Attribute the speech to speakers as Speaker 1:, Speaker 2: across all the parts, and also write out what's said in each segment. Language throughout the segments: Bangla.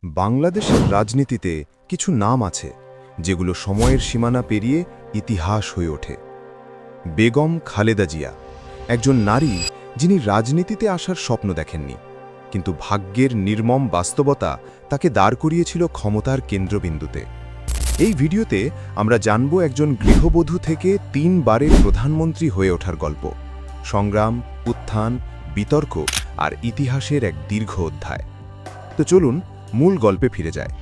Speaker 1: বাংলাদেশের রাজনীতিতে কিছু নাম আছে যেগুলো সময়ের সীমানা পেরিয়ে ইতিহাস হয়ে ওঠে। বেগম খালেদা জিয়া একজন নারী যিনি রাজনীতিতে আসার স্বপ্ন দেখেননি, কিন্তু ভাগ্যের নির্মম বাস্তবতা তাকে দাঁড় করিয়েছিল ক্ষমতার কেন্দ্রবিন্দুতে। এই ভিডিওতে আমরা জানব একজন গৃহবধূ থেকে 3 বারের প্রধানমন্ত্রী হয়ে ওঠার গল্প, সংগ্রাম, উত্থান, বিতর্ক আর ইতিহাসের এক দীর্ঘ অধ্যায়। তো চলুন মূল গল্পে ফিরে যায়।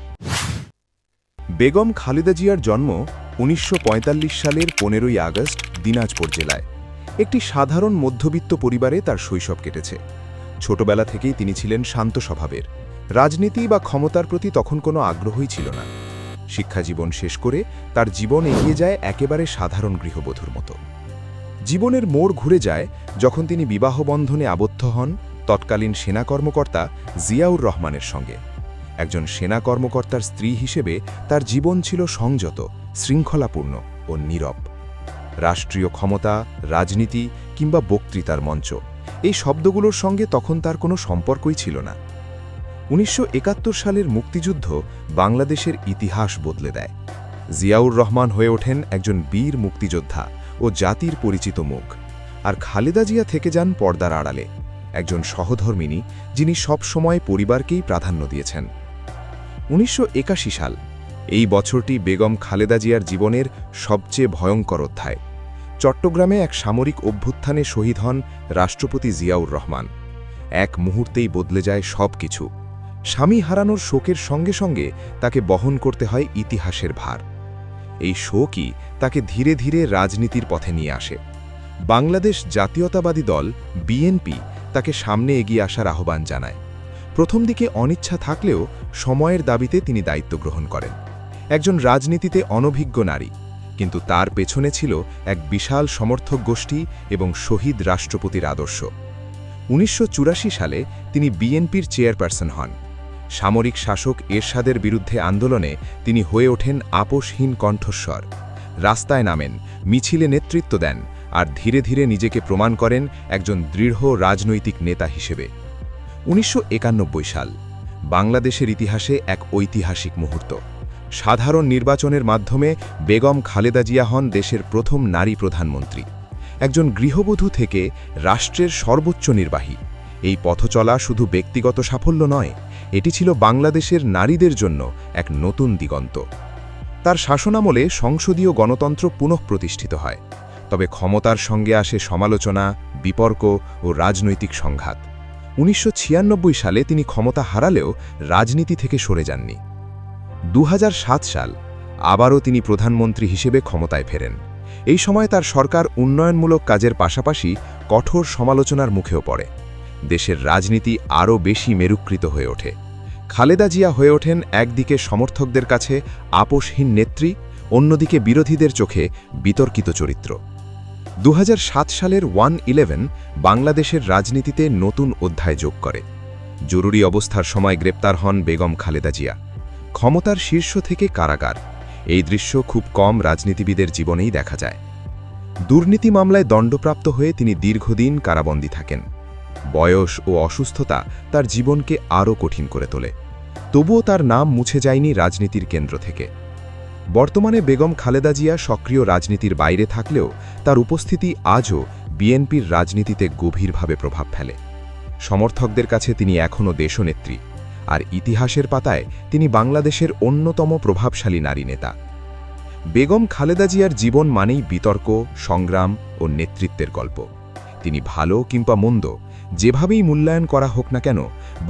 Speaker 1: বেগম খালেদা জিয়ার জন্ম 1945 সালের 15ই আগস্ট দিনাজপুর জেলায়। একটি সাধারণ মধ্যবিত্ত পরিবারে তার শৈশব কেটেছে। ছোটবেলা থেকেই তিনি ছিলেন শান্ত স্বভাবের। রাজনীতি বা ক্ষমতার প্রতি তখন কোনো আগ্রহই ছিল না। শিক্ষাজীবন শেষ করে তার জীবন এগিয়ে যায় একেবারে সাধারণ গৃহবধূর মতো। জীবনের মোড় ঘুরে যায় যখন তিনি বিবাহ বন্ধনে আবদ্ধ হন তৎকালীন সেনা কর্মকর্তা জিয়াউর রহমানের সঙ্গে। একজন সেনা কর্মকর্তার স্ত্রী হিসেবে তার জীবন ছিল সংযত, শৃঙ্খলাপূর্ণ ও নীরব। রাষ্ট্রীয় ক্ষমতা, রাজনীতি কিংবা বক্তৃতার মঞ্চ, এই শব্দগুলোর সঙ্গে তখন তার কোনো সম্পর্কই ছিল না। 1971 সালের মুক্তিযুদ্ধ বাংলাদেশের ইতিহাস বদলে দেয়। জিয়াউর রহমান হয়ে ওঠেন একজন বীর মুক্তিযোদ্ধা ও জাতির পরিচিত মুখ, আর খালেদা জিয়া থেকে যান পর্দার আড়ালে, একজন সহধর্মিণী যিনি সব সময় পরিবারকেই প্রাধান্য দিয়েছেন। 1981 সাল, এই বছরটি বেগম খালেদা জিয়ার জীবনের সবচেয়ে ভয়ঙ্কর অধ্যায়। চট্টগ্রামে এক সামরিক অভ্যুত্থানে শহীদ হন রাষ্ট্রপতি জিয়াউর রহমান। এক মুহূর্তেই বদলে যায় সব কিছু। স্বামী হারানোর শোকের সঙ্গে সঙ্গে তাকে বহন করতে হয় ইতিহাসের ভার। এই শোকই তাকে ধীরে ধীরে রাজনীতির পথে নিয়ে আসে। বাংলাদেশ জাতীয়তাবাদী দল বিএনপি তাকে সামনে এগিয়ে আসার আহ্বান জানায়। প্রথম দিকে অনিচ্ছা থাকলেও সময়ের দাবিতে তিনি দায়িত্ব গ্রহণ করেন। একজন রাজনীতিতে অনভিজ্ঞ নারী, কিন্তু তার পেছনে ছিল এক বিশাল সমর্থক গোষ্ঠী এবং শহীদ রাষ্ট্রপতির আদর্শ। 1984 সালে তিনি বিএনপির চেয়ারপারসন হন। সামরিক শাসক এরশাদের বিরুদ্ধে আন্দোলনে তিনি হয়ে ওঠেন আপোষহীন কণ্ঠস্বর। রাস্তায় নামেন, মিছিলে নেতৃত্ব দেন আর ধীরে ধীরে নিজেকে প্রমাণ করেন একজন দৃঢ় রাজনৈতিক নেতা হিসেবে। 1991 সাল, বাংলাদেশের ইতিহাসে এক ঐতিহাসিক মুহূর্ত। সাধারণ নির্বাচনের মাধ্যমে বেগম খালেদা জিয়া হন দেশের প্রথম নারী প্রধানমন্ত্রী। একজন গৃহবধূ থেকে রাষ্ট্রের সর্বোচ্চ নির্বাহী। এই পথচলা শুধু ব্যক্তিগত সাফল্য নয়, এটি ছিল বাংলাদেশের নারীদের জন্য এক নতুন দিগন্ত। তার শাসনামলে সংসদীয় গণতন্ত্র পুনঃপ্রতিষ্ঠিত হয়, তবে ক্ষমতার সঙ্গে আসে সমালোচনা, বিতর্ক ও রাজনৈতিক সংঘাত। 1996 সালে তিনি ক্ষমতা হারালেও রাজনীতি থেকে সরে যাননি। 2007 সাল, আবারও তিনি প্রধানমন্ত্রী হিসেবে ক্ষমতায় ফেরেন। এই সময় তার সরকার উন্নয়নমূলক কাজের পাশাপাশি কঠোর সমালোচনার মুখেও পড়ে। দেশের রাজনীতি আরও বেশি মেরুকৃত হয়ে ওঠে। খালেদা জিয়া হয়ে ওঠেন একদিকে সমর্থকদের কাছে আপোষহীন নেত্রী, অন্যদিকে বিরোধীদের চোখে বিতর্কিত চরিত্র। 2007 সালের 1/11 বাংলাদেশের রাজনীতিতে নতুন অধ্যায় যোগ করে। জরুরি অবস্থার সময় গ্রেপ্তার হন বেগম খালেদা জিয়া। ক্ষমতার শীর্ষ থেকে কারাগার, এই দৃশ্য খুব কম রাজনীতিবিদের জীবনেই দেখা যায়। দুর্নীতি মামলায় দণ্ডপ্রাপ্ত হয়ে তিনি দীর্ঘদিন কারাবন্দী থাকেন। বয়স ও অসুস্থতা তার জীবনকে আরও কঠিন করে তোলে, তবুও তার নাম মুছে যায়নি রাজনীতির কেন্দ্র থেকে। বর্তমানে বেগম খালেদা জিয়া সক্রিয় রাজনীতির বাইরে থাকলেও তার উপস্থিতি আজও বিএনপির রাজনীতিতে গভীরভাবে প্রভাব ফেলে। সমর্থকদের কাছে তিনি এখনও দেশনেত্রী, আর ইতিহাসের পাতায় তিনি বাংলাদেশের অন্যতম প্রভাবশালী নারী নেতা। বেগম খালেদা জিয়ার জীবন মানেই বিতর্ক, সংগ্রাম ও নেতৃত্বের গল্প। তিনি ভালো কিংবা মন্দ, যেভাবেই মূল্যায়ন করা হোক না কেন,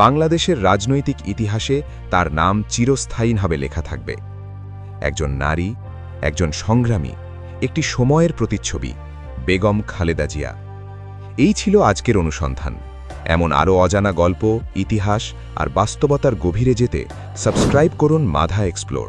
Speaker 1: বাংলাদেশের রাজনৈতিক ইতিহাসে তার নাম চিরস্থায়ীভাবে লেখা থাকবে। একজন নারী, একজন সংগ্রামী, একটি সময়ের প্রতিচ্ছবি, বেগম খালেদা জিয়া। এই ছিল আজকের অনুসন্ধান। এমন আরও অজানা গল্প, ইতিহাস আর বাস্তবতার গভীরে যেতে সাবস্ক্রাইব করুন মাধা এক্সপ্লোর।